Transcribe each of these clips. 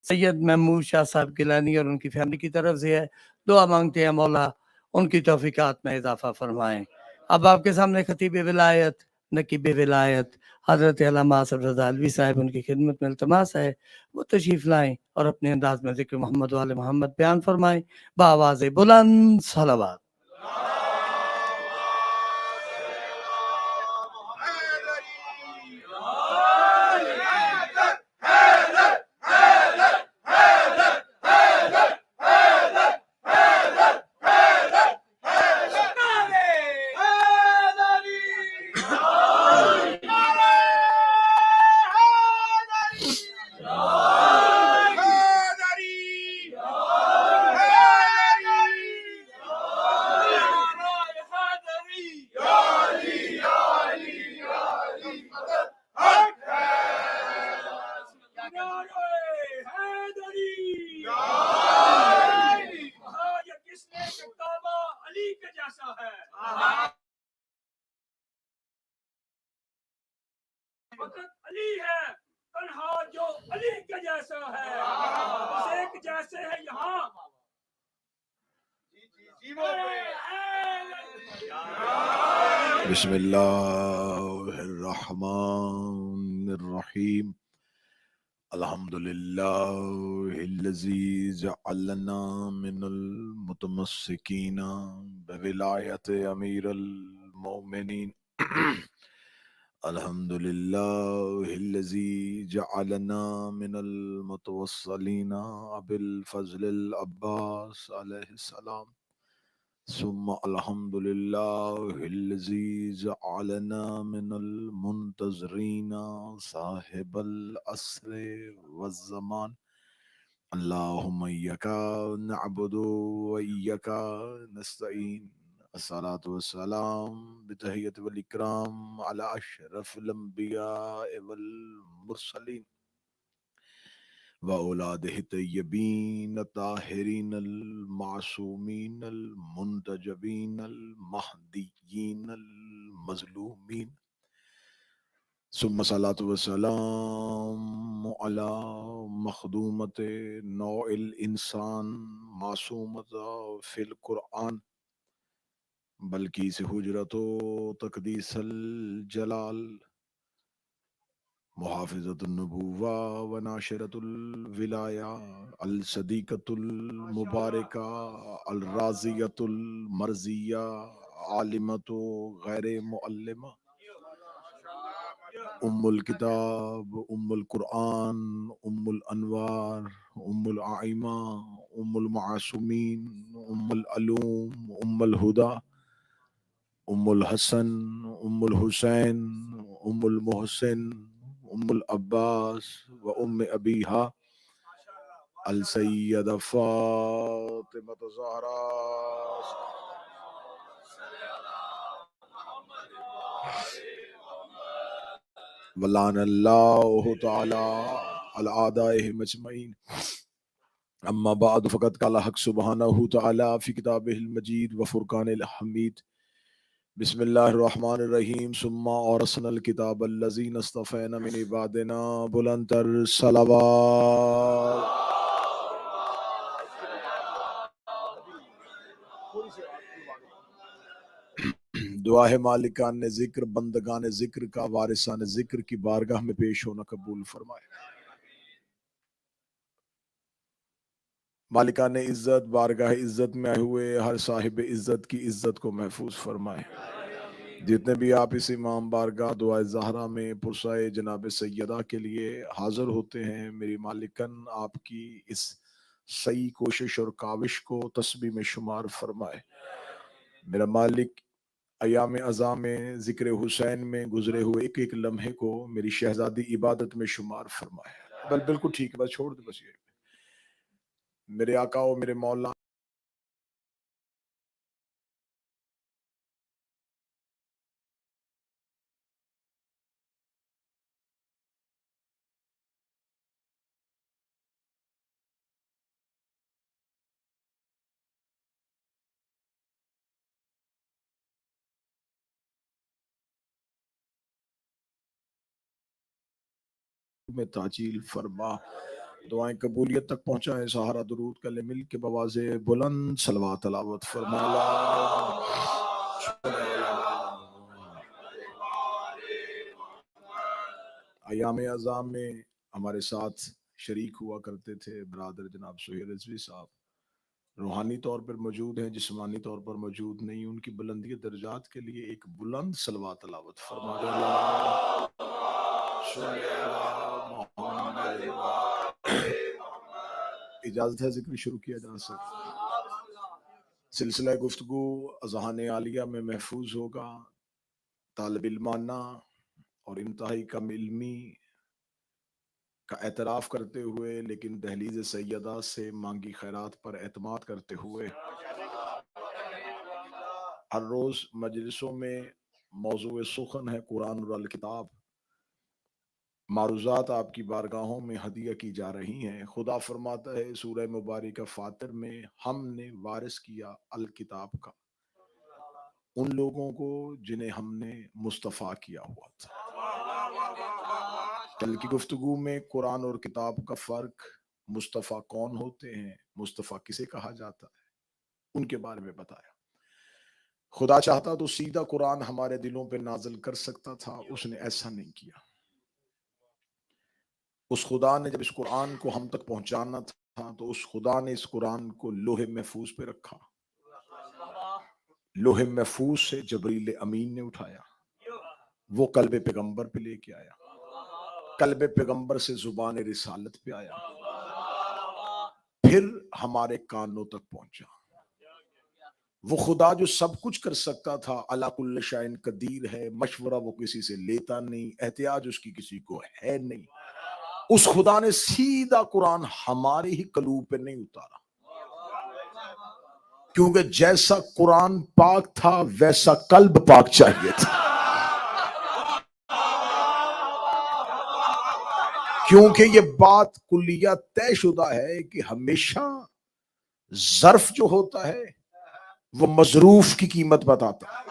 سید محمود شاہ صاحب گیلانی اور ان کی فیملی کی طرف سے ہے. دعا مانگتے ہیں مولا ان کی توفیقات میں اضافہ فرمائیں. اب آپ کے سامنے خطیب ولایت نقیب ولایت حضرت علامہ آصف رضا علوی صاحب ان کی خدمت میں التماس ہے وہ تشریف لائیں اور اپنے انداز میں ذکر محمد وآل محمد بیان فرمائیں بآواز بلند صلوات. علی ہے تنہا جو علی کے جیسا ہے بس ایک جیسے ہے یہاں بسم اللہ الرحمن الرحیم الحمد للہ الذی جعلنا من المتمسکین بولایت امیر المؤمنین الحمد للہ الذی جعلنا من المتوصلین بالفضل العباس علیہ السلام ثم الحمد للہ الذی جعلنا من المنتظرین صاحب العصر والزمان اللہم ایک نعبد و ایک نستعین الصلاة والسلام بتحیت والاکرام علی اشرف الانبیاء والمرسلین وأولادہ الطیبین الطاہرین المعصومین المنتجبین المہدیین المظلومین ثم صلاة والسلام علی مخدومت نوع الانسان معصومت فی القرآن بلکہ سے حجرت و تقدیس الجلال محافظت النبوہ و ناشرت الولایہ الصدیقۃ المبارکہ الرازیۃ المرضیہ عالمۃ غیر معلمہ ام الکتاب ام القرآن ام الانوار ام الائمہ ام المعصومین ام العلوم ام الہدی ام الحسن ام الحسین ام المحسن ام العباس و ام ابیہا السیدہ فاطمہ الزہرا ولعن اللہ تعالی علی اعدائہم اجمعین اما بعد فقد قال حق سبحانہ تعالی فی کتابہ المجید و فرقان الحمید بسم اللہ الرحمن الرحیم ثم اورثنا الکتاب الذین اصطفینا من عبادنا بلند تر صلوات. دعا ہے مالکان ذکر بندگان ذکر کا وارثان ذکر کی بارگاہ میں پیش ہونا قبول فرمائے. مالکان عزت بارگاہ عزت میں آئے ہوئے ہر صاحب عزت کی عزت کو محفوظ فرمائے. جتنے بھی آپ اس امام بارگاہ دعائے زہرا میں پرسائے جناب سیدہ کے لیے حاضر ہوتے ہیں، میری مالکن آپ کی اس صحیح کوشش اور کاوش کو تسبیح میں شمار فرمائے. میرا مالک ایام ازاں میں ذکر حسین میں گزرے ہوئے ایک ایک لمحے کو میری شہزادی عبادت میں شمار فرمائے. بالکل ٹھیک ہے، بس چھوڑ دے بس. یہ میرے آقا و میرے مولا میں تعجیل فرما. دعائیں قبولیت تک پہنچائیں. سہارا درود کا لے مل کے بواز بلند صلوات تلاوت فرمایا. ایام اعظام میں ہمارے ساتھ شریک ہوا کرتے تھے برادر جناب سہیل رضوی صاحب. روحانی طور پر موجود ہیں، جسمانی طور پر موجود نہیں. ان کی بلندی درجات کے لیے ایک بلند صلوات تلاوت فرمایا. اجازت ہے ذکر شروع کیا جا سکتا. سلسلہ گفتگو اذہان عالیہ میں محفوظ ہوگا. طالب علمانہ اور انتہائی کم علمی کا اعتراف کرتے ہوئے لیکن دہلیز سیدہ سے مانگی خیرات پر اعتماد کرتے ہوئے ہر روز مجلسوں میں موضوع سخن ہے قرآن اور الکتاب. معروضات آپ کی بارگاہوں میں ہدیہ کی جا رہی ہیں. خدا فرماتا ہے سورہ مبارکہ فاطر میں ہم نے وارث کیا الکتاب کا ان لوگوں کو جنہیں ہم نے مصطفیٰ کیا ہوا تھا. کل کی گفتگو میں قرآن اور کتاب کا فرق، مصطفیٰ کون ہوتے ہیں، مصطفیٰ کسے کہا جاتا ہے، ان کے بارے میں بتایا. خدا چاہتا تو سیدھا قرآن ہمارے دلوں پہ نازل کر سکتا تھا، اس نے ایسا نہیں کیا. اس خدا نے جب اس قرآن کو ہم تک پہنچانا تھا تو اس خدا نے اس قرآن کو لوح محفوظ پہ رکھا. لوح محفوظ سے جبریل امین نے اٹھایا، وہ قلب پیغمبر پہ لے کے آیا، قلب پیغمبر سے زبان رسالت پہ آیا، پھر ہمارے کانوں تک پہنچا. وہ خدا جو سب کچھ کر سکتا تھا، علی کل شیء قدیر ہے، مشورہ وہ کسی سے لیتا نہیں، احتیاج اس کی کسی کو ہے نہیں. اس خدا نے سیدھا قرآن ہمارے ہی قلوب پہ نہیں اتارا، کیونکہ جیسا قرآن پاک تھا ویسا قلب پاک چاہیے تھا. کیونکہ یہ بات کلیہ طے شدہ ہے کہ ہمیشہ ظرف جو ہوتا ہے وہ مظروف کی قیمت بتاتا ہے.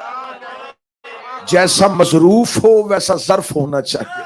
جیسا مظروف ہو ویسا ظرف ہونا چاہیے،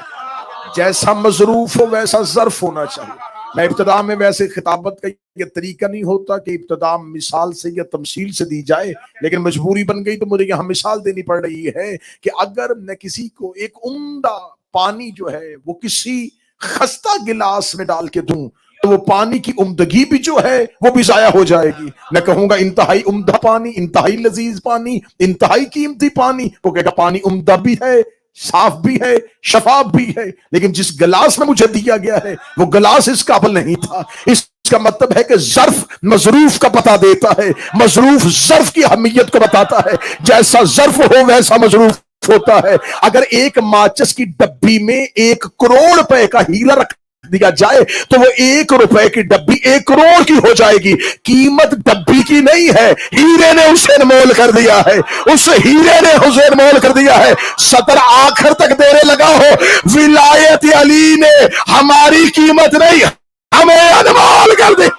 جیسا مظروف ہو ویسا ظرف ہونا چاہیے. میں ابتدا میں ویسے خطابت کا یہ طریقہ نہیں ہوتا کہ ابتدا مثال سے یا تمثیل سے دی جائے، لیکن مجبوری بن گئی تو مجھے یہاں مثال دینی پڑ رہی ہے کہ اگر میں کسی کو ایک عمدہ پانی جو ہے وہ کسی خستہ گلاس میں ڈال کے دوں تو وہ پانی کی عمدگی بھی جو ہے وہ بھی ضائع ہو جائے گی. میں کہوں گا انتہائی عمدہ پانی، انتہائی لذیذ پانی، انتہائی قیمتی پانی، وہ کہے گا پانی عمدہ بھی ہے، صاف بھی ہے، شفاف بھی ہے، لیکن جس گلاس میں مجھے دیا گیا ہے وہ گلاس اس قابل نہیں تھا. اس کا مطلب ہے کہ ظرف مظروف کا پتہ دیتا ہے، مظروف ظرف کی اہمیت کو بتاتا ہے. جیسا ظرف ہو ویسا مظروف ہوتا ہے. اگر ایک ماچس کی ڈبی میں 1 کروڑ روپے کا ہیرا رکھ دیا جائے تو وہ 1 روپے کی ڈبی 1 کروڑ کی ہو جائے گی. قیمت ڈبی کی نہیں ہے، ہیرے نے اسے مول کر دیا ہے، اس ہیرے نے حسین مول کر دیا ہے. صدر آخر تک دینے لگا ہو، ولایت علی نے ہماری قیمت نہیں ہمیں انمول کر دی.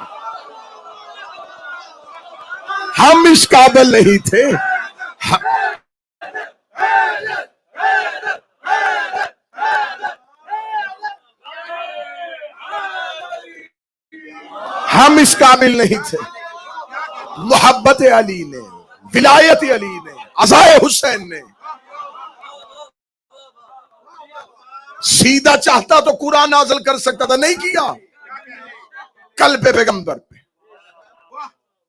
ہم اس قابل نہیں تھے. ہم اس قابل نہیں تھے. محبت علی نے، ولایت علی نے، عزائے حسین نے. سیدھا چاہتا تو قرآن نازل کر سکتا تھا، نہیں کیا. قلب پیغمبر پہ.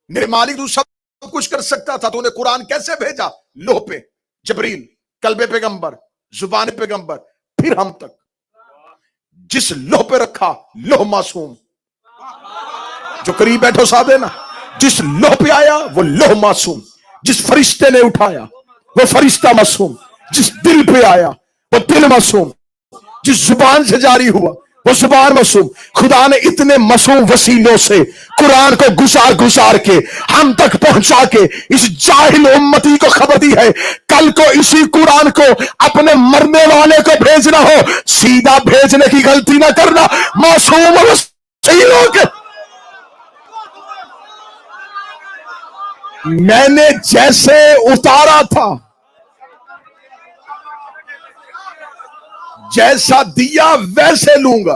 میرے مالک تو سب کچھ کر سکتا تھا تو انہیں قرآن کیسے بھیجا؟ لوح پہ، جبریل، قلب پیغمبر، زبان پیغمبر، پھر ہم تک. جس لوح پہ رکھا، لوح معصوم. جو قریب بیٹھو صاحب ہے نا، جس لوح پہ آیا وہ لوح معصوم. جس فرشتے نے اٹھایا وہ فرشتہ معصوم. جس دل پہ آیا وہ دل معصوم. جس زبان سے جاری ہوا وہ زبان معصوم. خدا نے اتنے معصوم وسیلوں سے قرآن کو گزار کے ہم تک پہنچا کے اس جاہل امتی کو خبر دی ہے. کل کو اسی قرآن کو اپنے مرنے والے کو بھیجنا ہو، سیدھا بھیجنے کی غلطی نہ کرنا. معصوم وسیلوں کے میں نے جیسے اتارا تھا، جیسا دیا ویسے لوں گا.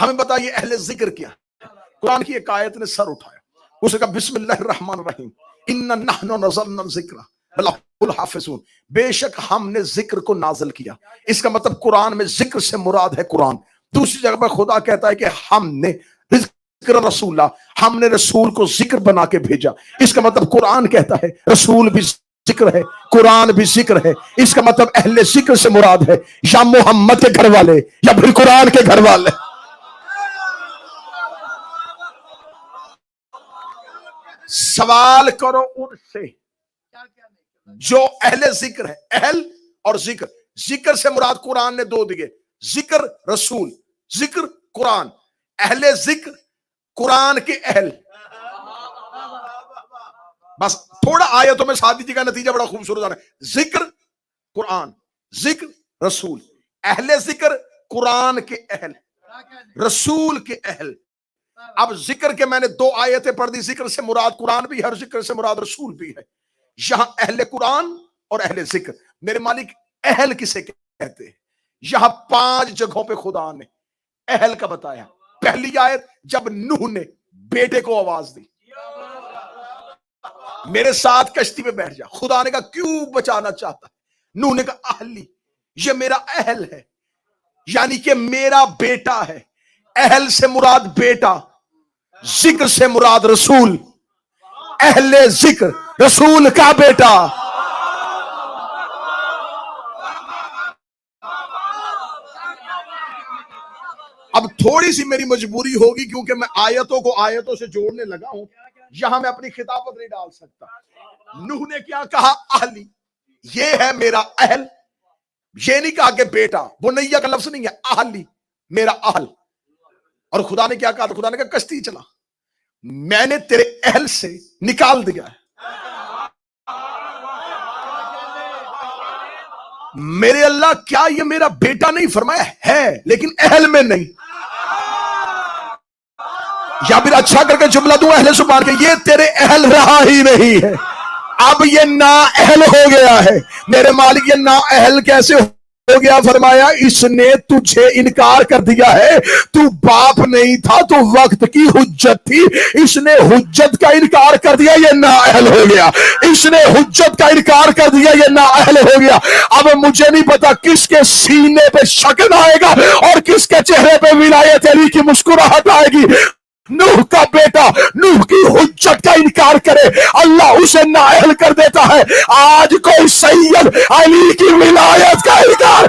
ہمیں بتائیے اہل ذکر کیا ہے؟ قرآن کی ایک آیت نے سر اٹھایا، اسے کہا بسم اللہ الرحمن الرحیم اِنَّا نَحْنُ نَزَّلْنَا الذِّکْرَ وَلَهُ الْحَافِظُونَ، بے شک ہم نے ذکر کو نازل کیا. اس کا مطلب قرآن میں ذکر سے مراد ہے قرآن. دوسری جگہ پر خدا کہتا ہے کہ ہم نے ذکر رسول اللہ، ہم نے رسول کو ذکر بنا کے بھیجا. اس کا مطلب قرآن کہتا ہے رسول بھی ذکر ہے، قرآن بھی ذکر ہے. اس کا مطلب اہل ذکر سے مراد ہے یا محمد کے گھر والے یا پھر قرآن کے گھر والے. سوال کرو ان سے جو اہل ذکر ہے. اہل اور ذکر، ذکر سے مراد قرآن نے دو دیے، ذکر رسول، ذکر قرآن. اہل ذکر قرآن کے اہل. بس تھوڑا آیتوں میں ساتھ دیجیے گا، نتیجہ بڑا خوبصورت آنا ہے. ذکر قرآن، ذکر رسول. اہل ذکر قرآن کے اہل، رسول کے اہل. اب ذکر کے میں نے دو آیتیں پڑھ دی، ذکر سے مراد قرآن بھی ہے اور ذکر سے مراد رسول بھی ہے. یہاں اہل قرآن اور اہل ذکر. میرے مالک اہل کسے کہتے ہیں؟ یہاں 5 جگہوں پہ خدا نے اہل کا بتایا. پہلی آیت جب نوح نے بیٹے کو آواز دی، میرے ساتھ کشتی پہ بیٹھ جا. خدا نے کہا کیوں بچانا چاہتا ہے؟ نوح نے کہا اہلی، یہ میرا اہل ہے، یعنی کہ میرا بیٹا ہے. اہل سے مراد بیٹا، ذکر سے مراد رسول. اہل ذکر رسول کا بیٹا. اب تھوڑی سی میری مجبوری ہوگی کیونکہ میں آیتوں کو آیتوں سے جوڑنے لگا ہوں، یہاں میں اپنی خطابت نہیں ڈال سکتا. نوح نے کیا کہا؟ اہلی، یہ ہے میرا اہل. یہ نہیں کہا کہ بیٹا، بنیہ کا لفظ نہیں ہے، اہلی میرا اہل. اور خدا نے کیا کہا؟ تو خدا نے کہا کشتی چلا، میں نے تیرے اہل سے نکال دیا ہے. میرے اللہ کیا یہ میرا بیٹا نہیں؟ فرمایا ہے لیکن اہل میں نہیں. یا پھر اچھا کر کے جملہ دوں اہل سبحان کے، یہ تیرے اہل رہا ہی نہیں ہے، اب یہ نا اہل ہو گیا ہے. میرے مالک یہ نا اہل کیسے ہو گیا؟ فرمایا اس نے تجھے انکار کر دیا ہے. تو باپ نہیں تھا، تو وقت کی حجت تھی، اس نے حجت کا انکار کر دیا، یہ نا اہل ہو گیا. اس نے حجت کا انکار کر دیا، یہ نا اہل ہو گیا. اب مجھے نہیں پتا کس کے سینے پہ شکن آئے گا اور کس کے چہرے پہ ولایت علی کی مسکراہٹ آئے گی. نوح کا بیٹا نوح کی حجت کا انکار کرے، اللہ اسے نااہل کر دیتا ہے. آج کوئی سید علی کی ولایت کا انکار.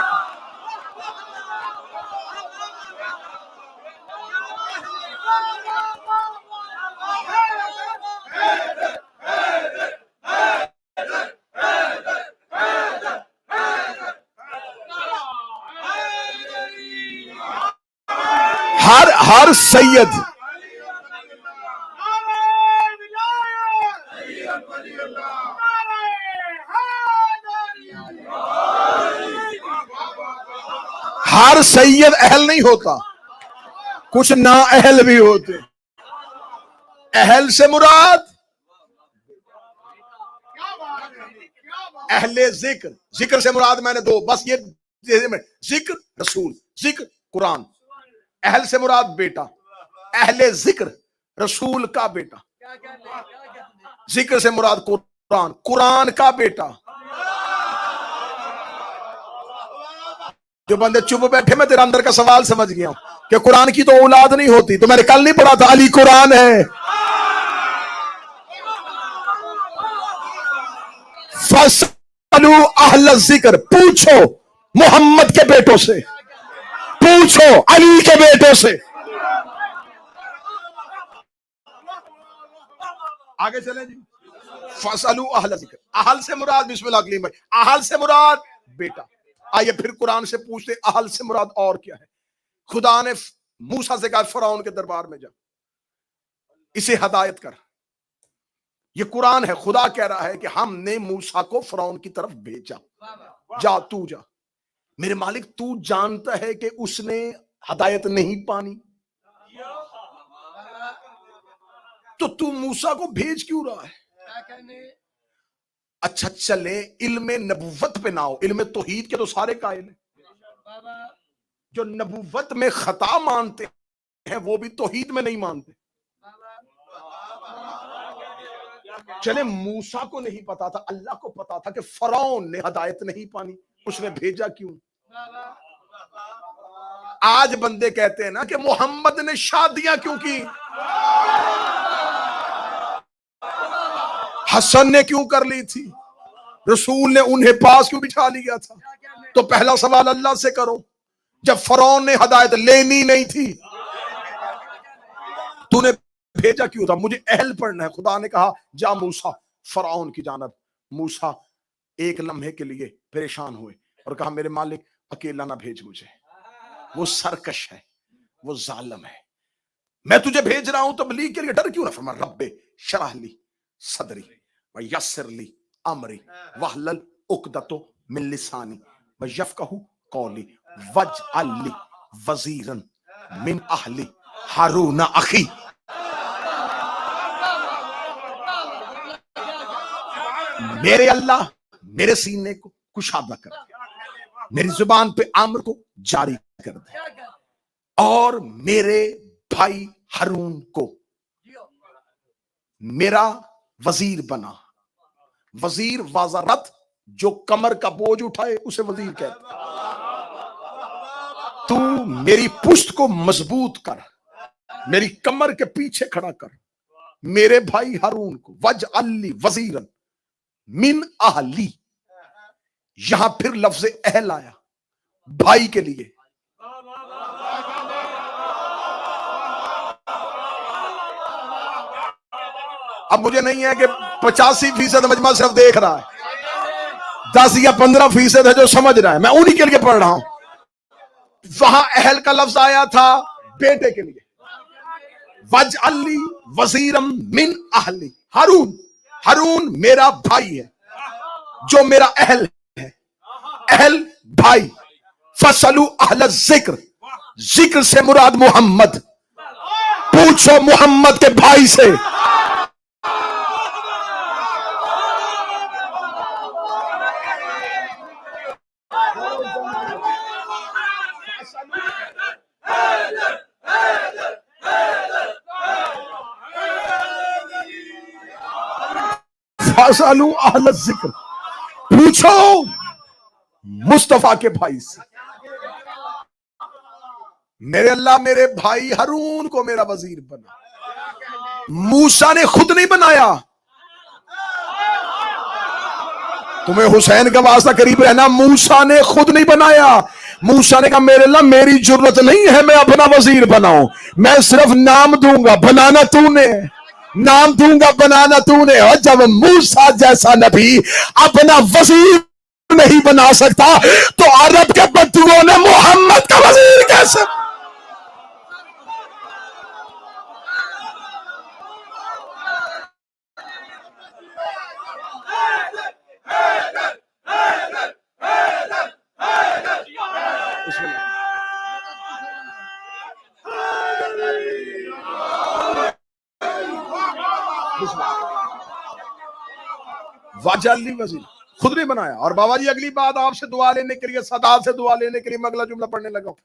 ہر سید ہر سید اہل نہیں ہوتا، کچھ نا اہل بھی ہوتے. اہل سے مراد اہل ذکر، ذکر سے مراد میں نے دو بس یہ ذکر رسول، ذکر قرآن. اہل سے مراد بیٹا، اہل ذکر رسول کا بیٹا. ذکر سے مراد قرآن، قرآن کا بیٹا. جو بندے چپ بیٹھے میں تیرا اندر کا سوال سمجھ گیا ہوں کہ قرآن کی تو اولاد نہیں ہوتی. تو میں نے کل نہیں پڑھا تھا علی قرآن ہے. فَاسْأَلُوا أَهْلَ الذِّكْرِ، پوچھو محمد کے بیٹوں سے، پوچھو علی کے بیٹوں سے. آگے چلیں جی. فَاسْأَلُوا أَهْلَ الذِّكْرِ، اہل سے مراد بسم اللہ کلیم بھائی، اہل سے مراد بیٹا. آئیے پھر قرآن سے پوچھتے اہل سے مراد اور کیا ہے. خدا نے موسیٰ سے کہا فرعون کے دربار میں جا، اسے ہدایت کر. یہ قرآن ہے، خدا کہہ رہا ہے کہ ہم نے موسیٰ کو فرعون کی طرف بھیجا، جا تو جا. میرے مالک تو جانتا ہے کہ اس نے ہدایت نہیں پانی، تو موسیٰ کو بھیج کیوں رہا ہے؟ اچھا چلے علم نبوت پہ نہ ہو، علم توحید کے تو سارے قائل ہیں. جو نبوت میں خطا مانتے ہیں وہ بھی توحید میں نہیں مانتے. چلے موسیٰ کو نہیں پتا تھا, اللہ کو پتا تھا کہ فرعون نے ہدایت نہیں پانی, اس نے بھیجا کیوں. آج بندے کہتے ہیں نا کہ محمد نے شادیاں کیوں کی, حسن نے کیوں کر لی تھی, رسول نے انہیں پاس کیوں بٹھا لیا تھا. تو پہلا سوال اللہ سے کرو, جب فرعون نے ہدایت لینی نہیں تھی تو نے بھیجا کیوں تھا. مجھے اہل پڑھنا ہے. خدا نے کہا جا موسیٰ فرعون کی جانب. موسیٰ ایک لمحے کے لیے پریشان ہوئے اور کہا میرے مالک اکیلا نہ بھیج مجھے, وہ سرکش ہے, وہ ظالم ہے, میں تجھے بھیج رہا ہوں تبلیغ کے لیے, ڈر کیوں نہ. فرما رب شرح لی صدری ویسر لی امری واحلل عقدۃ من لسانی ویفقہوا قولی واجعل لی وزیرا من اہلی ہارون اخی. میرے اللہ میرے سینے کو کشادہ کر دے, میری زبان پہ امر کو جاری کر دے, اور میرے بھائی ہارون کو میرا وزیر بنا. وزیر وزارت جو کمر کا بوجھ اٹھائے اسے وزیر کہتے ہیں. تو میری پشت کو مضبوط کر, میری کمر کے پیچھے کھڑا کر, میرے بھائی ہارون کو وجعل لی وزیرا من اہلی. یہاں پھر لفظ اہل آیا بھائی کے لیے. اب مجھے نہیں ہے کہ 85% مجمع صرف دیکھ رہا ہے, 10 یا 15% ہے جو سمجھ رہا ہے, میں انہی کے لیے پڑھ رہا ہوں. وہاں اہل کا لفظ آیا تھا بیٹے کے لیے. وجعل لی وزیرا من اہلی. ہارون میرا بھائی ہے جو میرا اہل ہے. اہل بھائی. فسلو اہل الذکر, ذکر سے مراد محمد. پوچھو محمد کے بھائی سے. فسلو اہل الذکر, پوچھو مصطفیٰ کے بھائی سے. میرے اللہ میرے بھائی ہارون کو میرا وزیر بنا. موسیٰ نے خود نہیں بنایا. تمہیں حسین کا واسطہ قریب رہنا, موسیٰ نے خود نہیں بنایا. موسیٰ نے کہا میرے اللہ میری ضرورت نہیں ہے میں اپنا وزیر بناؤں, میں صرف نام دوں گا, بنانا تو نے, نام دوں گا بنانا تو نے. اور جب موسیٰ جیسا نبی اپنا وزیر نہیں بنا سکتا تو عرب کے بدوؤں نے محمد کا وزیر کیسے. واجعل لی وزیر, خود نہیں بنایا. اور بابا جی اگلی بات آپ سے دعا لینے کے لیے, سادات سے دعا لینے کے لیے میں اگلا جملہ پڑھنے لگا ہوں.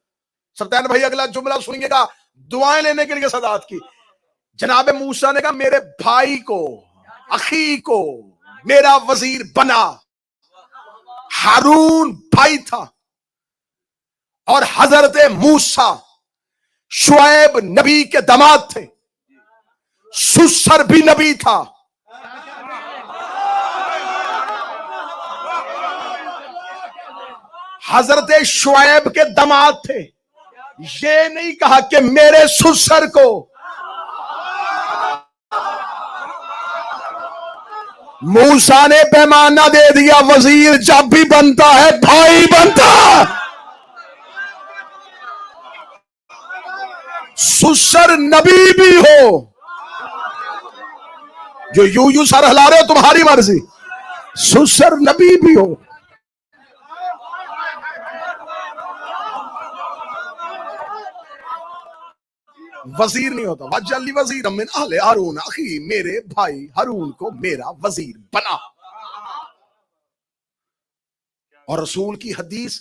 سلطان بھائی اگلا جملہ سنیے گا, دعائیں لینے کے لیے سادات کی. جناب موسیٰ نے کہا میرے بھائی کو اخی کو میرا وزیر بنا. ہارون بھائی تھا اور حضرت موسیٰ شعیب نبی کے داماد تھے. سسر بھی نبی تھا. حضرت شعیب کے داماد تھے. یہ نہیں کہا کہ میرے سسر کو. موسیٰ نے پیمانہ دے دیا, وزیر جب بھی بنتا ہے بھائی بنتا. سسر نبی بھی ہو, جو یوں سر ہلا رہے ہو تمہاری مرضی, سسر نبی بھی ہو. وزیر نہیں ہوتا. وجعل لی وزیرا من اہل ہارون اخی, میرے بھائی ہارون کو میرا وزیر بنا. اور رسول کی حدیث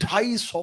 250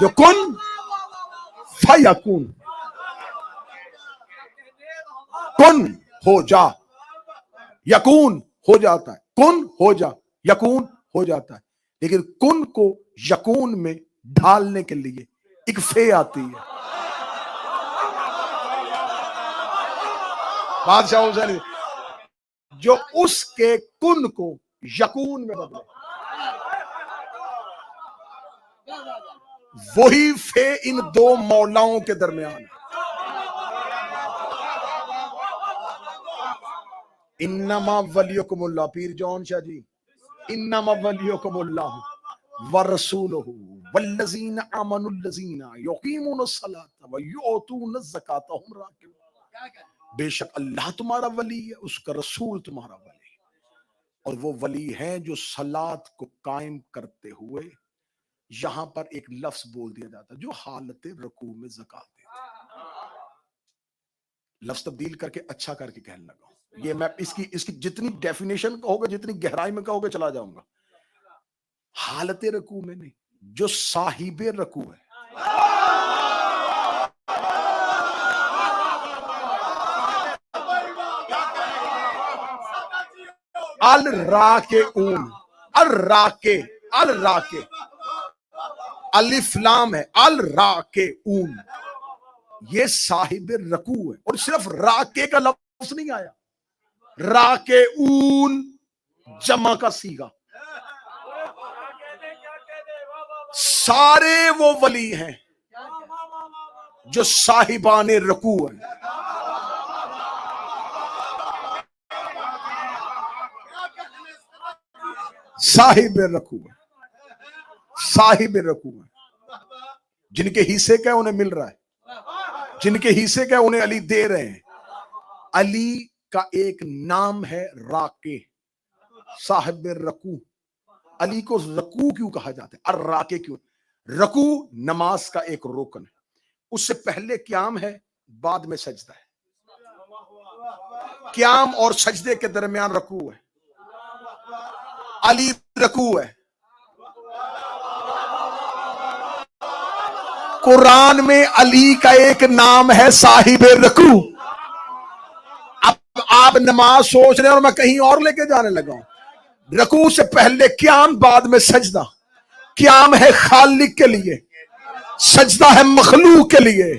جو کن فیکون، کن ہو جا، یکون ہو جاتا ہے، کن ہو جا یکون ہو جاتا ہے، لیکن کن کو یکون میں ڈھالنے کے لیے ایک فے آتی ہے. بادشاہ حسین جو اس کے کن کو یکون میں بدلے، وہی فے ان دو مولاؤں کے درمیان ہے. انما ولیکم اللہ، پیر جون شاہ جی، انما ولیکم اللہ ورسولہ والذین آمنوا الذین یقیمون الصلاۃ ویؤتون الزکاۃ وهم راکعون. بے شک اللہ تمہارا ولی ہے، اس کا رسول تمہارا ولی ہے، اور وہ ولی ہیں جو صلاۃ کو قائم کرتے ہوئے، یہاں پر ایک لفظ بول دیا جاتا ہے جو حالت رکوع میں زکات دیتا ہے. لفظ تبدیل کر کے اچھا کر کے کہنے لگا ہوں. یہ میں اس کی جتنی ڈیفینیشن کہو گے، جتنی گہرائی میں کہو گے، چلا جاؤں گا. حالت رکوع میں نہیں، جو صاحب رکوع ہے. الراکعون، الراکع، الراکع الف لام ہے، الراکعون یہ صاحب رکوع ہے. اور صرف راکع کا لفظ نہیں آیا، راکعون جمع کا صیغہ. سارے وہ ولی ہیں جو صاحبان رکوع ہیں. صاحب رکوع، صاحب رکوع ہے. جن کے حصے کا انہیں مل رہا ہے، جن کے حصے کا انہیں علی دے رہے ہیں. علی کا ایک نام ہے راکع، صاحب رکوع. علی کو رکوع کیوں کہا جاتا ہے، الراکع کیوں؟ رکوع نماز کا ایک رکن ہے، اس سے پہلے قیام ہے، بعد میں سجدہ ہے. قیام اور سجدے کے درمیان رکوع ہے. علی رکوع ہے. قرآن میں علی کا ایک نام ہے صاحب رکوع. اب آپ نماز سوچ رہے ہیں اور میں کہیں اور لے کے جانے لگا ہوں. رکوع سے پہلے قیام، بعد میں سجدہ. قیام ہے خالق کے لیے، سجدہ ہے مخلوق کے لیے.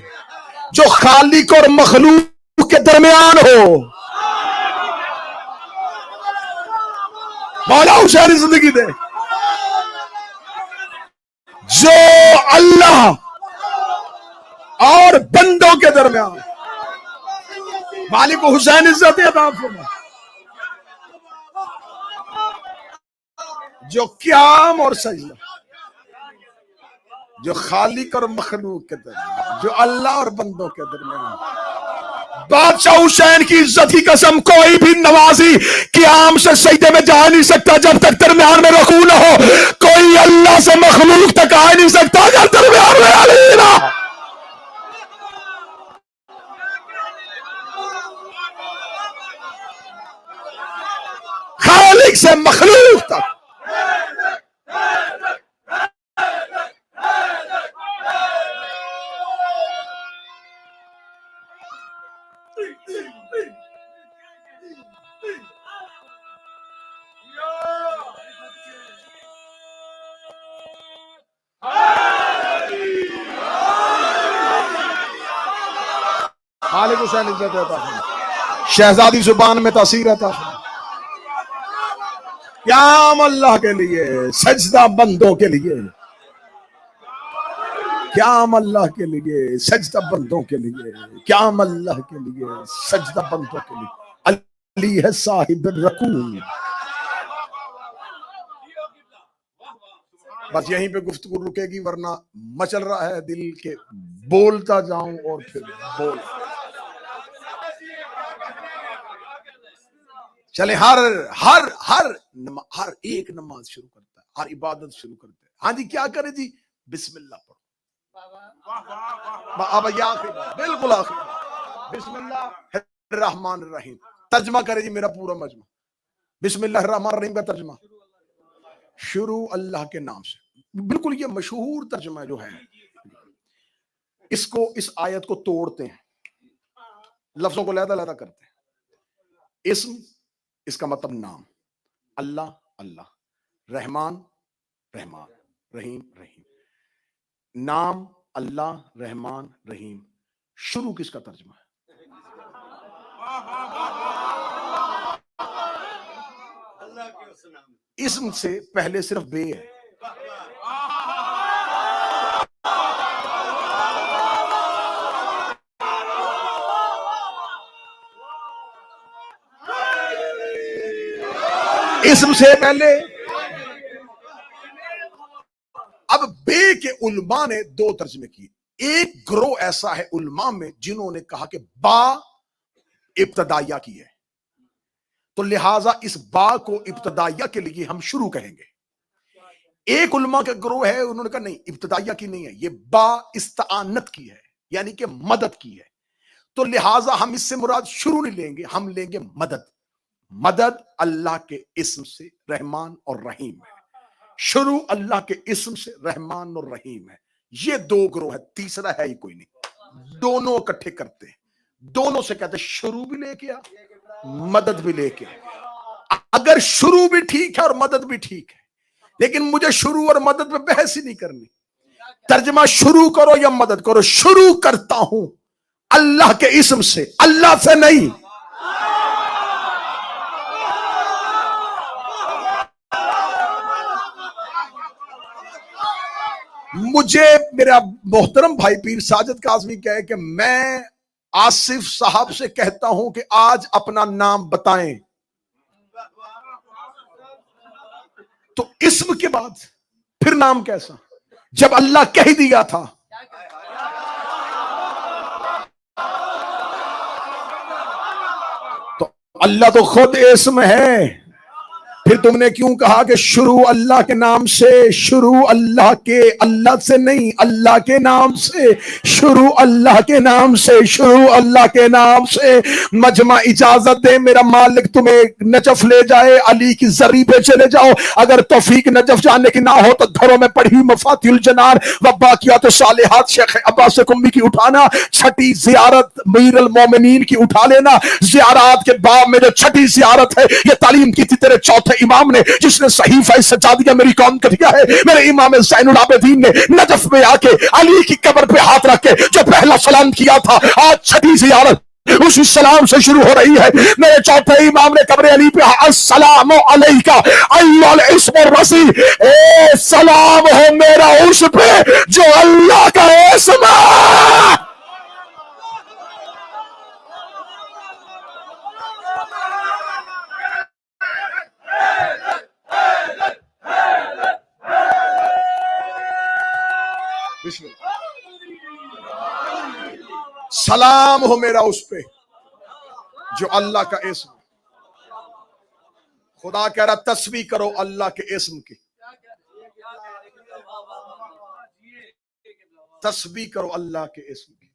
جو خالق اور مخلوق کے درمیان ہو، مولا حسین زندگی دے. جو اللہ اور بندوں کے درمیان، مالک حسین عزت عطا فرما. جو قیام اور سجدہ، جو خالق اور مخلوق کے درمیان، جو اللہ اور بندوں کے درمیان. بادشاہ حسین کی عزت کی قسم، کوئی بھی نوازی قیام سے سجدے میں جا نہیں سکتا جب تک درمیان میں رکوع نہ ہو. کوئی اللہ سے مخلوق تک آ نہیں سکتا جب درمیان میں علی نہ ہو. خالق سے مخلوق تک. مالک حسین عزت عطا فرما. شہزادی زبان میں تاثیر عطا فرما. قیام اللہ کے لیے، سجدہ بندوں کے لیے. قیام اللہ کے لیے، سجدہ بندوں کے لیے. قیام اللہ کے لیے، سجدہ بندوں کے لیے. علی ہے صاحب رکوع. بس یہیں پہ گفتگو رکے گی، ورنہ مچل رہا ہے دل کے بولتا جاؤں اور پھر بول. چلے ہر ایک نماز شروع کرتا ہے، ہر عبادت شروع کرتا ہے. ہاں جی کیا کرے جی؟ بسم اللہ پڑھو. اب بالکل آخر بسم اللہ الرحمن الرحیم. ترجمہ کرے جی میرا پورا مجمع. بسم اللہ الرحمن الرحیم کا ترجمہ، شروع اللہ کے نام سے. بالکل یہ مشہور ترجمہ جو ہے اس کو اس آیت کو توڑتے ہیں, لفظوں کو علیحدہ علیحدہ کرتے ہیں. اسم اس کا مطلب نام, اللہ اللہ, رحمان رحمان, رحیم رحیم. نام اللہ رحمان رحیم, شروع کس کا ترجمہ ہے؟ اسم سے پہلے صرف بے ہے. اسم سے پہلے, اب بے کے علماء نے دو ترجمے کیے. ایک گروہ ایسا ہے علماء میں جنہوں نے کہا کہ با ابتدائیہ کی ہے, تو لہٰذا اس با کو ابتدائیہ کے لیے ہم شروع کہیں گے. ایک علماء کا گروہ ہے انہوں نے کہا نہیں, ابتدائیہ کی نہیں ہے, یہ با استعانت کی ہے, یعنی کہ مدد کی ہے, تو لہٰذا ہم اس سے مراد شروع نہیں لیں گے, ہم لیں گے مدد. مدد اللہ کے اسم سے رحمان اور رحیم ہے, شروع اللہ کے اسم سے رحمان اور رحیم ہے. یہ دو گروہ ہے, تیسرا ہے ہی کوئی نہیں. دونوں اکٹھے کرتے ہیں, دونوں سے کہتے ہیں شروع بھی لے کے آ, مدد بھی لے کے آ. اگر شروع بھی ٹھیک ہے اور مدد بھی ٹھیک ہے, لیکن مجھے شروع اور مدد پہ بحث ہی نہیں کرنی. ترجمہ شروع کرو یا مدد کرو, شروع کرتا ہوں اللہ کے اسم سے, اللہ سے نہیں. مجھے میرا محترم بھائی پیر ساجد کاظمی کہے کہ میں آصف صاحب سے کہتا ہوں کہ آج اپنا نام بتائیں, تو اسم کے بعد پھر نام کیسا, جب اللہ کہہ دیا تھا. تو اللہ تو خود اسم ہے, پھر تم نے کیوں کہا کہ شروع اللہ کے نام سے, شروع اللہ کے, اللہ سے نہیں, اللہ کے نام سے, شروع اللہ کے نام سے, شروع اللہ کے نام سے. مجمع اجازت دے, میرا مالک تمہیں نجف لے جائے, علی کی زری پہ چلے جاؤ. اگر توفیق نجف جانے کی نہ ہو تو گھروں میں پڑھی مفاتیح الجنان و باقیات الصالحات شیخ عباس قمی کی اٹھانا, چھٹی زیارت میر المومنین کی اٹھا لینا. زیارات کے باب میں جو چھٹی زیارت ہے, یہ تعلیم کی تھی تیرے چوتھے امام نے, جس نے صحیفہ سجادیہ میری قوم کا دیا ہے. میرے امام زین العابدین نے نجف میں آ کے علی کی قبر پہ ہاتھ رکھ کے جو پہلا سلام کیا تھا, آج چھٹی زیارت اسی سلام سے شروع ہو رہی ہے. میرے چوتھے امام نے قبر علی پہ السلام علیکہ ایھا الاسم الرضی, اے سلام ہو میرا اس پہ جو اللہ کا اسم ہے. سلام ہو میرا اس پہ جو اللہ کا اسم. خدا کہہ رہا تسبیح کرو اللہ کے اسم کی, تسبیح کرو اللہ کے اسم کی.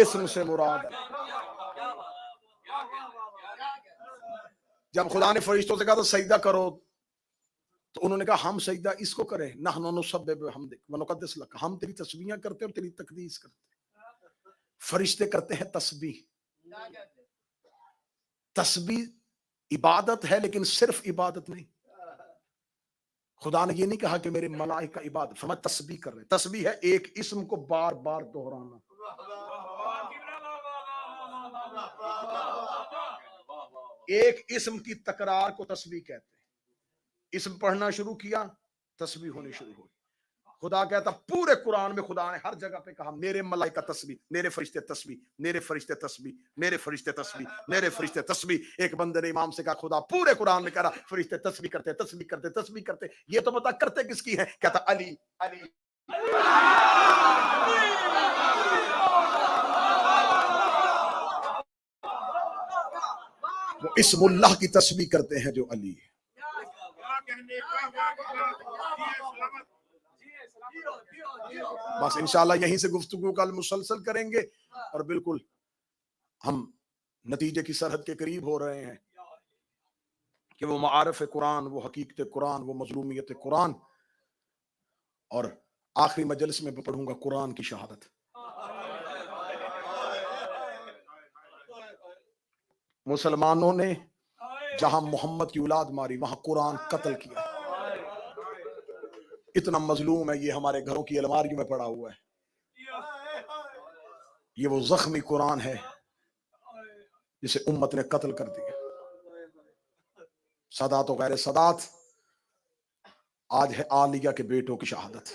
اسم سے مراد ہے, جب خدا نے فرشتوں سے کہا تو سجدہ کرو, تو انہوں نے کہا ہم سجدہ اس کو کریں, نحن نسبح بحمدک ونقدس لک, ہم تیری تسبیحاں کرتے اور تیری تقدیس کرتے. فرشتے کرتے ہیں تسبیح. تسبیح عبادت ہے, لیکن صرف عبادت نہیں. خدا نے یہ نہیں کہا کہ میرے ملائکہ عبادت, فرمایا تسبیح کر رہے. تسبیح ہے ایک اسم کو بار بار دہرانا. ایک اسم کی تکرار کو تسبیح کہتے ہیں. اسم پڑھنا شروع کیا, تسبیح ہونی شروع ہوئی. خدا کہتا پورے قرآن میں خدا نے ہر جگہ پہ کہا میرے ملائکہ تسبیح, میرے فرشتے تسبیح, میرے فرشتے تسبیح, میرے فرشتے تسبیح, میرے فرشتے تسبیح. ایک بندے نے امام سے کہا خدا پورے قرآن میں کہہ رہا فرشتے تسبیح کرتے تسبیح کرتے تسبیح کرتے, یہ تو بتا کرتے کس کی ہے؟ کہتا علی علی. وہ اسم اللہ کی تسبیح کرتے ہیں جو علی ہے. بس انشاءاللہ یہیں سے گفتگو کا مسلسل کریں گے, اور بالکل ہم نتیجے کی سرحد کے قریب ہو رہے ہیں کہ وہ معارف قرآن, وہ حقیقت قرآن, وہ مظلومیت قرآن اور آخری مجلس میں پڑھوں گا قرآن کی شہادت. مسلمانوں نے جہاں محمد کی اولاد ماری وہاں قرآن قتل کیا. اتنا مظلوم ہے یہ ہمارے گھروں کی الماریوں میں پڑا ہوا ہے. یہ وہ زخمی قرآن ہے جسے امت نے قتل کر دیا. سادات و غیر سادات، آج ہے عالیہ کے بیٹوں کی شہادت.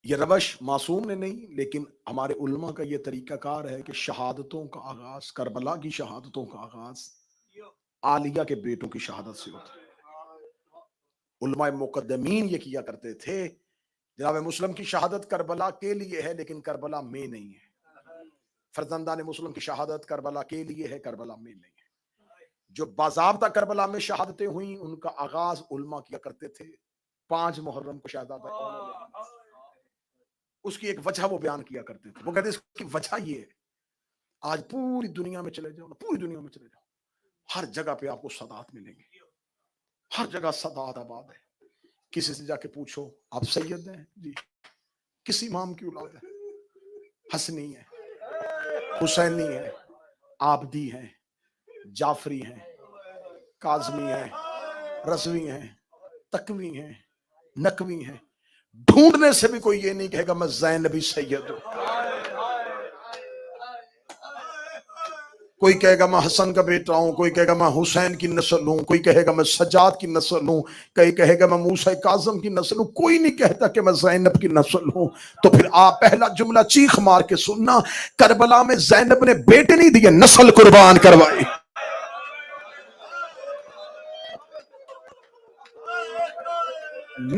یہ روش معصوم نے نہیں، لیکن ہمارے علماء کا یہ طریقہ کار ہے کہ شہادتوں کا آغاز، کربلا کی شہادتوں کا آغاز عالیہ کے بیٹوں کی شہادت سے ہوتا ہے. علماء مقدمین یہ کیا کرتے تھے. جناب مسلم کی شہادت کربلا کے لیے ہے لیکن کربلا میں نہیں ہے. فرزندان مسلم کی شہادت کربلا کے لیے ہے، کربلا میں نہیں ہے. جو باضابطہ کربلا میں شہادتیں ہوئیں ان کا آغاز علماء کیا کرتے تھے 5 محرم کو شہادت. اس کی ایک وجہ وہ بیان کیا کرتے تھے. وہ کہتے ہیں اس کی وجہ یہ ہے، آج پوری دنیا میں چلے جاؤ، پوری دنیا میں چلے جاؤ، ہر جگہ پہ آپ کو سادات ملیں گے. ہر جگہ سادات آباد ہے. کسی سے جا کے پوچھو آپ سید ہیں؟ جی. کس امام کی اولاد ہے؟ حسنی ہے، حسینی ہے، عابدی ہیں، جعفری ہیں، کاظمی ہیں، رضوی ہیں، تقوی ہیں، نقوی ہیں. ڈھونڈنے سے بھی کوئی یہ نہیں کہے گا میں زینبی سید ہوں. کوئی کہے گا میں حسن کا بیٹا ہوں، کوئی کہے گا میں حسین کی نسل ہوں، کوئی کہے گا میں سجاد کی نسل ہوں، کوئی کہے گا میں موسیٰ کاظم کی نسل ہوں. کوئی نہیں کہتا کہ میں زینب کی نسل ہوں. تو پھر آپ پہلا جملہ چیخ مار کے سننا، کربلا میں زینب نے بیٹے نہیں دیے، نسل قربان کروائی.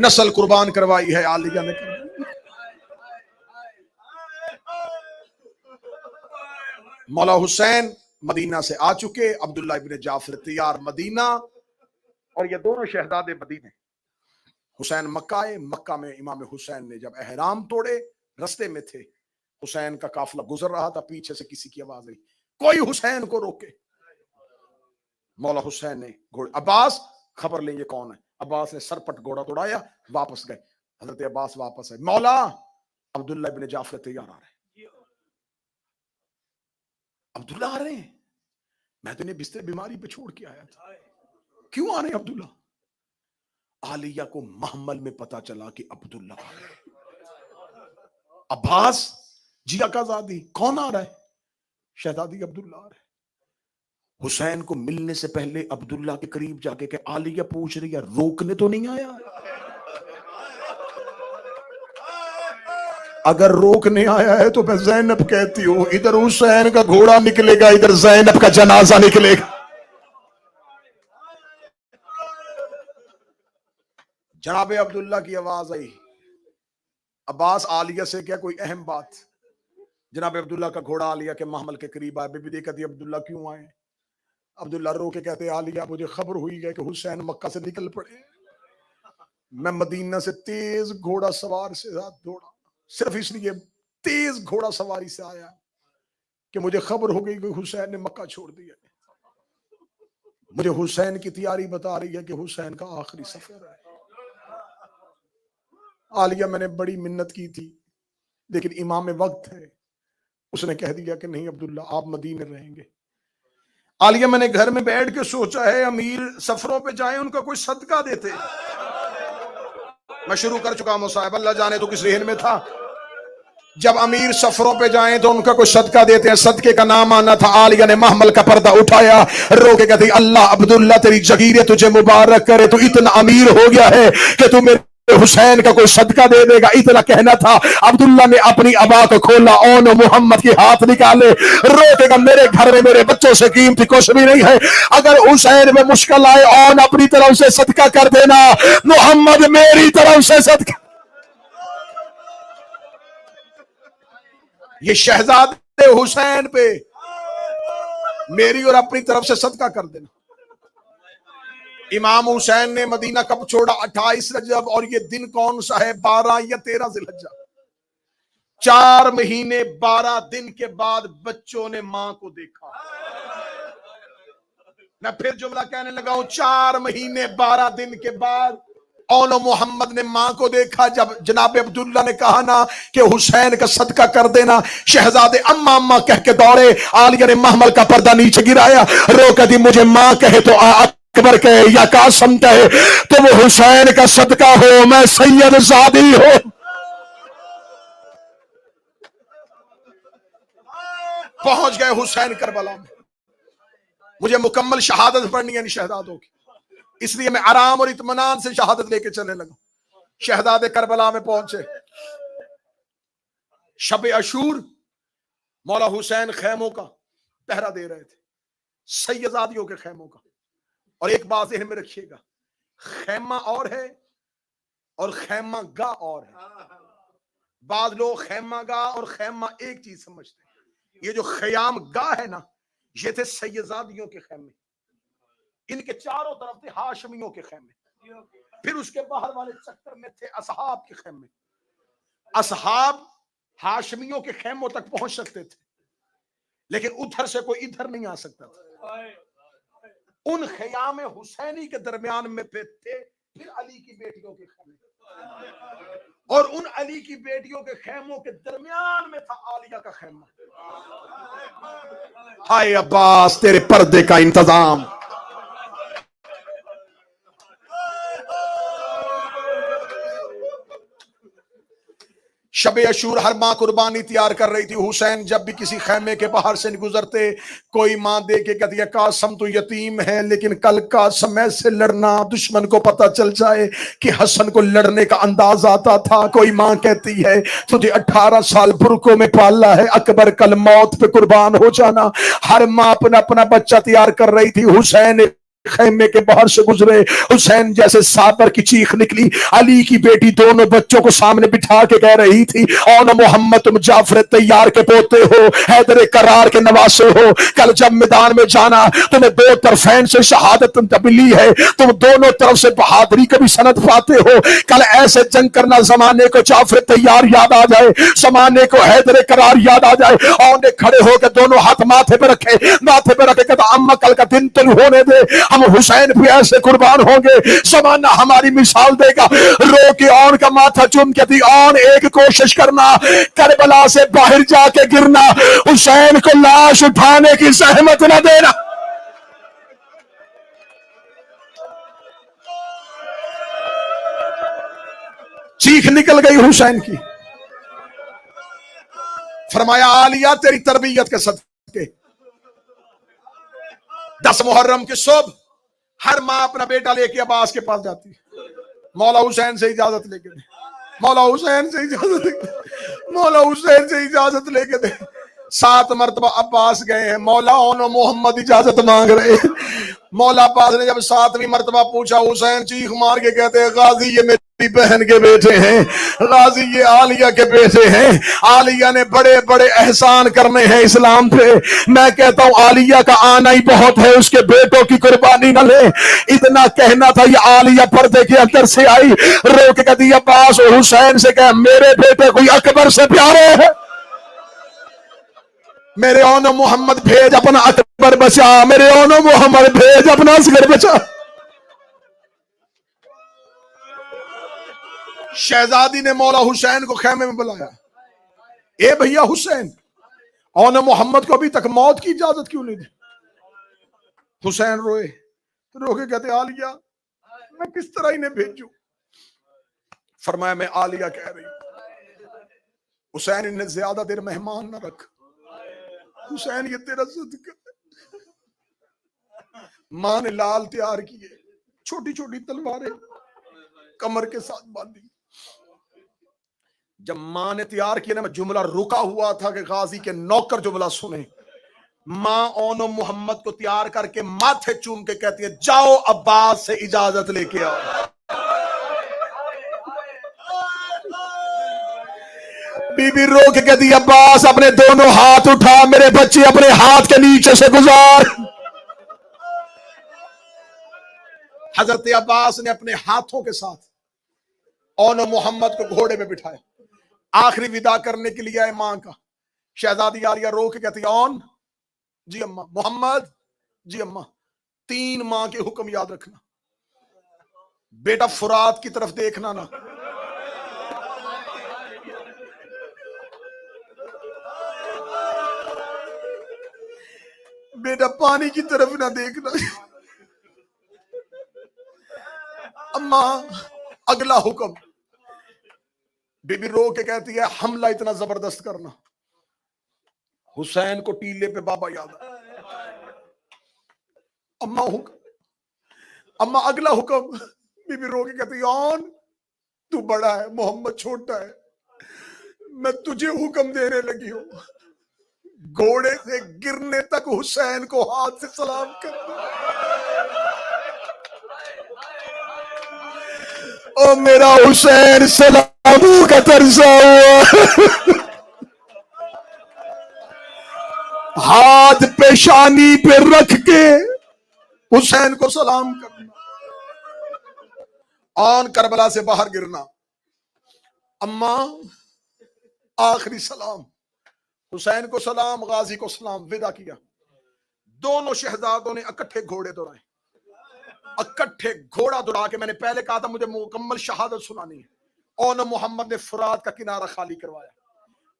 نسل قربان کروائی ہے عالیہ نے. مولا حسین مدینہ سے آ چکے، عبداللہ ابن جعفر تیار مدینہ، اور یہ دونوں شہزادے مدینے. حسین مکہ آئے. مکہ میں امام حسین نے جب احرام توڑے، رستے میں تھے، حسین کا قافلہ گزر رہا تھا، پیچھے سے کسی کی آواز آئی کوئی حسین کو روکے. مولا حسین نے گھوڑے، عباس خبر لیں یہ کون ہے. عباس نے سر پٹ گھوڑا دوڑایا، واپس گئے. حضرت عباس واپس آئے، مولا عبداللہ ابن جعفر تیار آ رہے ہیں. عبداللہ آ رہے ہیں؟ میں تو انہیں بستر بیماری پہ چھوڑ کے آیا تھا. کیوں آ رہے ہیں عبداللہ؟ عالیہ کو محمل میں پتا چلا کہ عبداللہ آ رہے ہیں. عباس جی آقا زادی کون آ رہا ہے؟ شہزادی عبداللہ آ رہے ہیں. حسین کو ملنے سے پہلے عبداللہ کے قریب جا کے کہ عالیہ پوچھ رہی ہے روکنے تو نہیں آیا؟ اگر روکنے آیا ہے تو میں زینب کہتی ہوں، ادھر حسین کا گھوڑا نکلے گا، ادھر زینب کا جنازہ نکلے گا. جناب عبداللہ کی آواز آئی. عباس عالیہ سے کیا کوئی اہم بات؟ جناب عبداللہ کا گھوڑا عالیہ کے محمل کے قریب آئے. بی بی دیکھتی عبداللہ کیوں آئے؟ عبداللہ رو کے کہتے عالیہ مجھے خبر ہوئی ہے کہ حسین مکہ سے نکل پڑے. میں مدینہ سے تیز گھوڑا سوار سے ساتھ دوڑا، صرف اس لیے تیز گھوڑا سواری سے آیا کہ مجھے خبر ہو گئی کہ حسین نے مکہ چھوڑ دیا. مجھے حسین کی تیاری بتا رہی ہے کہ حسین کا آخری سفر ہے. عالیہ میں نے بڑی منت کی تھی لیکن امام وقت ہے، اس نے کہہ دیا کہ نہیں عبداللہ آپ مدینے رہیں گے. عالیہ میں نے گھر میں بیٹھ کے سوچا ہے امیر سفروں پہ جائیں ان کا کوئی صدقہ دیتے. میں شروع کر چکا مصاحب، اللہ جانے تو کس ذہن میں تھا. جب امیر سفروں پہ جائیں تو ان کا کوئی صدقہ دیتے ہیں. صدقے کا نام آنا تھا. عالیہ نے محمل کا پردہ اٹھایا، رو کے کہتی اللہ عبداللہ تیری جگیریں تجھے مبارک کرے، تو اتنا امیر ہو گیا ہے کہ تو میرے حسین کا کوئی صدقہ دے دے گا. اتنا کہنا تھا. عبداللہ نے اپنی ابا کو کھولا، اون محمد کے ہاتھ نکالے، رو کے کہا میرے گھر میں میرے بچوں سے قیمتی کچھ بھی نہیں ہے، اگر حسین میں مشکل آئے اون اپنی طرف سے صدقہ کر دینا، محمد میری طرف سے صدقہ. یہ شہزادے حسین پہ میری اور اپنی طرف سے صدقہ کر دینا. امام حسین نے مدینہ کب چھوڑا؟ 28 رجب، اور یہ دن کون سا ہے؟ 12 یا 13 ذی الحجہ. 4 مہینے 12 دن کے بعد بچوں نے ماں کو دیکھا. میں پھر جملہ کہنے لگا ہوں، 4 مہینے 12 دن کے بعد اون محمد نے ماں کو دیکھا. جب جناب عبداللہ نے کہا نا کہ حسین کا صدقہ کر دینا، شہزادے اما اما کہہ کے دوڑے. عالیہ نے محمل کا پردہ نیچے گرایا، رو کہ دی مجھے ماں کہے تو اکبر کہے یا قاسم کہے، تو وہ حسین کا صدقہ ہو، میں سید زادی ہوں. پہنچ گئے حسین کربلا میں. مجھے مکمل شہادت پڑھنی ہے شہزادوں کی، اس لیے میں آرام اور اطمینان سے شہادت لے کے چلنے لگا. شہزادے کربلا میں پہنچے. شب عاشور مولا حسین خیموں کا پہرا دے رہے تھے، سیدزادیوں کے خیموں کا. اور ایک بات ذہن میں رکھیے گا، خیمہ اور ہے اور خیمہ گاہ اور ہے. بعض لوگ خیمہ گاہ اور خیمہ ایک چیز سمجھتے ہیں. یہ جو خیام گاہ ہے نا، یہ تھے سیدزادیوں کے خیمے، ان کے چاروں طرف تھے ہاشمیوں کے خیمے، پھر اس کے باہر والے چکر میں تھے اصحاب کے خیمے. اصحاب ہاشمیوں کے خیموں تک پہنچ سکتے تھے، لیکن ادھر سے کوئی ادھر نہیں آ سکتا تھا. ان خیام حسینی کے درمیان میں تھے پھر علی کی بیٹیوں کے خیمے، اور ان علی کی بیٹیوں کے خیموں کے درمیان میں تھا عالیہ کا خیمہ. ہائے عباس تیرے پردے کا انتظام. شب عاشور ہر ماں قربانی تیار کر رہی تھی. حسین جب بھی کسی خیمے کے باہر سے گزرتے، کوئی ماں دے کے کہتی ہے قاسم تو یتیم ہے، لیکن کل قاسم سے لڑنا دشمن کو پتہ چل جائے کہ حسن کو لڑنے کا انداز آتا تھا. کوئی ماں کہتی ہے تجھے 18 سال برکوں میں پالا ہے، اکبر کل موت پہ قربان ہو جانا. ہر ماں اپنا اپنا بچہ تیار کر رہی تھی. حسین خیمے کے باہر سے گزرے، حسین جیسے سابر کی چیخ نکلی. علی کی بیٹی دونوں بچوں کو سامنے بٹھا کے کہہ رہی تھی، اون محمد تم جعفر تیار کے پوتے ہو، حیدر کرار کے نواسے ہو. کل جب میدان میں جانا تمہیں 2 طرفین سے شہادت ملی ہے، تم دونوں طرف سے بہادری کا بھی سند پاتے ہو. کل ایسے جنگ کرنا زمانے کو جعفر تیار یاد آ جائے، زمانے کو حیدر کرار یاد آ جائے. اون نے کھڑے ہو کے دونوں ہاتھ ماتھے پہ رکھے، ماتھے پہ رکھے کہتا اما کل کا دن تو ہونے دے، ہم حسین بھی ایسے قربان ہوں گے، زمانہ ہماری مثال دے گا. رو کے اون کا ماتھا چوم کے دی، اون ایک کوشش کرنا، کربلا سے باہر جا کے گرنا، حسین کو لاش اٹھانے کی زحمت نہ دینا. چیخ نکل گئی حسین کی. فرمایا عالیہ تیری تربیت کے صدقے 10 محرم کی صبح ہر ماں اپنا بیٹا لے کے عباس کے پاس جاتی ہے. مولا حسین سے اجازت لے کے دے، مولا حسین سے اجازت لے کے دے، مولا حسین سے اجازت لے کے دے. 7 مرتبہ عباس گئے ہیں، مولا اون محمد اجازت مانگ رہے ہیں. مولا عباس نے جب 7ویں مرتبہ پوچھا، حسین چیخ مار کے کہتے ہیں غازی یہ میری بہن کے بیٹے ہیں، غازی یہ عالیہ کے بیٹے ہیں، عالیہ نے بڑے بڑے احسان کرنے ہیں اسلام پہ. میں کہتا ہوں عالیہ کا آنا ہی بہت ہے، اس کے بیٹوں کی قربانی نہ لے. اتنا کہنا تھا، یہ عالیہ پردے کے اندر سے آئی، رو کے کہتی عباس اور حسین سے کہ میرے بیٹے کوئی اکبر سے پیارے ہیں، میرے اون محمد بھیج اپنا اکبر بچا، میرے اون محمد بھیج اپنا اصغر بچا. شہزادی نے مولا حسین کو خیمے میں بلایا. اے بھیا حسین، اون محمد کو ابھی تک موت کی اجازت کیوں نہیں دی؟ حسین روئے، رو کے کہتے عالیہ میں کس طرح انہیں بھیجوں؟ فرمایا میں عالیہ کہہ رہی ہوں حسین انہیں زیادہ دیر مہمان نہ رکھ، حسین یہ تیرا صدقہ ہے. ماں نے لال تیار کیے، چھوٹی چھوٹی تلواریں کمر کے ساتھ باندھی. جب ماں نے تیار کیا نا، میں جملہ رکا ہوا تھا کہ غازی کے نوکر جملہ سنیں. ماں اون محمد کو تیار کر کے ماتھے چوم کے کہتی ہے جاؤ عباس سے اجازت لے کے آؤ. بی بی رو کے کہتی عباس اپنے دونوں ہاتھ اٹھا، میرے بچے اپنے ہاتھ کے نیچے سے گزار. حضرت عباس نے اپنے ہاتھوں کے ساتھ اون محمد کو گھوڑے میں بٹھایا. آخری ودا کرنے کے لیے آئے ماں کا. شہزادی عالیہ رو کے کہتی اون جی اماں، محمد جی اماں. 3 ماں کے حکم یاد رکھنا. بیٹا فرات کی طرف دیکھنا نہ, بیٹا پانی کی طرف نہ دیکھنا. اماں اگلا حکم, بی بی رو کے کہتی ہے حملہ اتنا زبردست کرنا. حسین کو ٹیلے پہ بابا یاد آ. اماں اگلا حکم, بی بی رو کے کہتی ہے تو بڑا ہے, محمد چھوٹا ہے, میں تجھے حکم دینے لگی ہوں, گھوڑے سے گرنے تک حسین کو ہاتھ سے سلام کرنا. او میرا حسین سلاموں کا ترسا ہوا, ہاتھ پیشانی پہ رکھ کے حسین کو سلام کرنا. آن کربلا سے باہر گرنا. اماں آخری سلام, حسین کو سلام, غازی کو سلام, ودا کیا. دونوں شہزادوں نے اکٹھے گھوڑے دوڑائے, اکٹھے گھوڑا دوڑا کے, میں نے پہلے کہا تھا مجھے مکمل شہادت سنانی ہے. اون محمد نے فرات کا کنارہ خالی کروایا.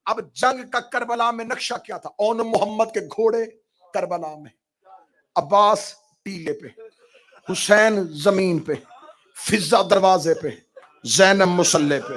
اب جنگ کا کربلا میں نقشہ کیا تھا؟ اون محمد کے گھوڑے کربلا میں, عباس ٹیلے پہ, حسین زمین پہ, فضہ دروازے پہ, زینب مسلح پہ.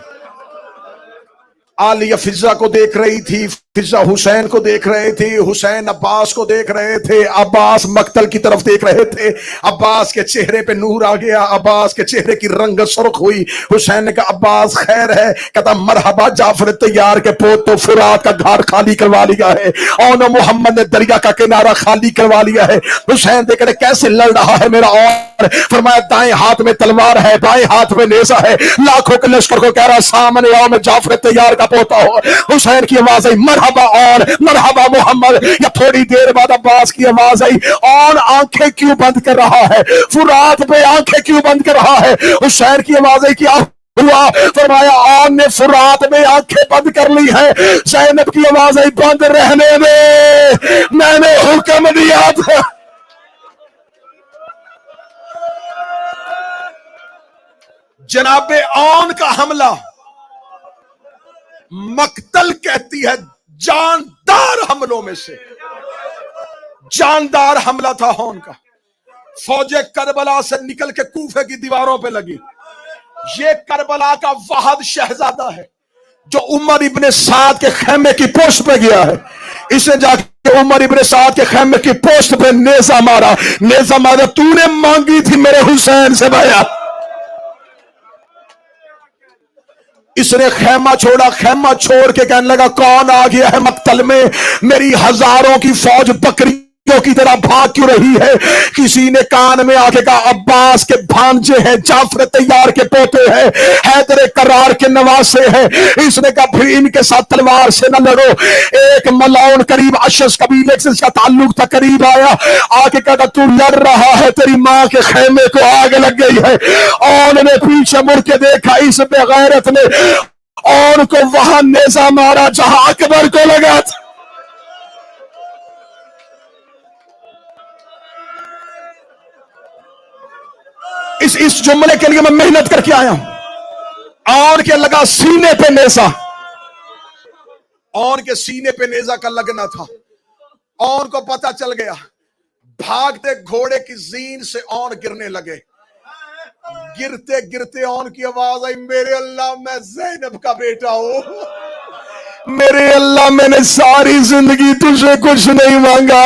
عالیہ فضہ کو دیکھ رہی تھی, فضہ حسین کو دیکھ رہے تھے, حسین عباس کو دیکھ رہے تھے, عباس مقتل کی طرف دیکھ رہے تھے. عباس کے چہرے پہ نور آ گیا, عباس کے چہرے کی رنگت سرخ ہوئی. حسین نے کہا عباس خیر ہے؟ کہتا مرحبا جعفر طیار کے پوت, تو فرات کا گھاٹ خالی کروا لیا ہے, اون محمد نے دریا کا کنارہ خالی کروا لیا ہے. حسین دیکھ رہے کیسے لڑ رہا ہے میرا اور, فرمایا دائیں ہاتھ میں تلوار ہے, بائیں ہاتھ میں نیزہ ہے, لاکھوں کے لشکر کو کہہ رہا سامنے آؤ, میں جعفر طیار کا پوتا ہو. حسین کی آواز آئی مرحبا اور مرحبا محمد. یا تھوڑی دیر بعد عباس کی آواز آئی اور آنکھیں کیوں بند کر رہا ہے, فرات پہ آنکھیں کیوں بند کر رہا ہے. حسین کی آواز آئی کیا ہوا؟ فرمایا آن نے فرات میں آنکھیں بند کر لی ہے. زینب کی آواز آئی بند رہنے دے, میں نے حکم دیا تھا. جناب آن کا حملہ مقتل کہتی ہے جاندار حملوں میں سے, جاندار حملہ تھا ہون کا. فوج کربلا سے نکل کے کوفے کی دیواروں پہ لگی. یہ کربلا کا واحد شہزادہ ہے جو عمر ابن سعد کے خیمے کی پوسٹ پہ گیا ہے. اس نے جا کے عمر ابن سعد کے خیمے کی پوسٹ پہ نیزہ مارا. نیزہ مارا تو نے مانگی تھی میرے حسین سے بھیا. اس نے خیمہ چھوڑا, خیمہ چھوڑ کے کہنے لگا کون آ گیا ہے مقتل میں, میری ہزاروں کی فوج بکریوں کی طرح بھاگ کیوں رہی ہے. کسی نے کان میں آ کے کہا عباس کے بھانجے ہیں, جعفر طیار کے پوتے ہیں, حیدر کرار کے نواسے ہیں. اس نے کہا پھر ان کے ساتھ تلوار سے نہ لڑو. ایک ملعون قریب اشس قبیلے سے اس کا تعلق تھا, قریب آیا, آ کے کہا تو لڑ رہا ہے, تیری ماں کے خیمے کو آگ لگ گئی ہے. اور نے پیچھے مڑ کے دیکھا, اس بے غیرت نے اور کو وہاں نیزہ مارا جہاں اکبر کو لگا تھا. اس جملے کے لیے میں محنت کر کے آیا ہوں. اور کے لگا سینے پہ نیزہ, اور کے سینے پہ نیزہ کا لگنا تھا. اور کو پتا چل گیا, بھاگتے گھوڑے کی زین سے اور گرنے لگے. گرتے گرتے اون کی آواز آئی میرے اللہ میں زینب کا بیٹا ہوں, میرے اللہ میں نے ساری زندگی تجھے کچھ نہیں مانگا,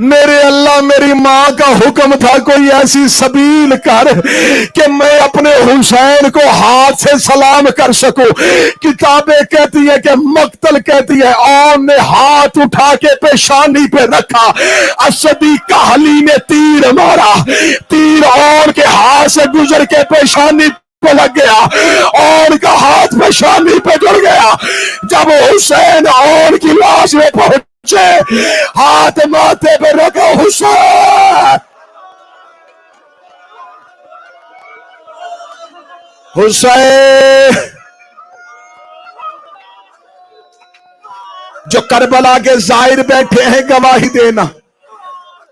میرے اللہ میری ماں کا حکم تھا کوئی ایسی سبیل کر کہ میں اپنے حسین کو ہاتھ سے سلام کر سکوں. کتابیں کہتی ہیں کہ مقتل کہتی ہے اون نے ہاتھ اٹھا کے پیشانی پہ رکھا, اسدی کاہلی نے تیر مارا, تیر اون کے ہاتھ سے گزر کے پیشانی پہ لگ گیا, اور کا ہاتھ پیشانی پہ جڑ گیا. جب حسین اور کی لاش میں پہنچے, ہاتھ ماتھے پہ رکھا, حسین حسین جو کربلا کے زائر بیٹھے ہیں گواہی دینا.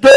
2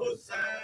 Hussein.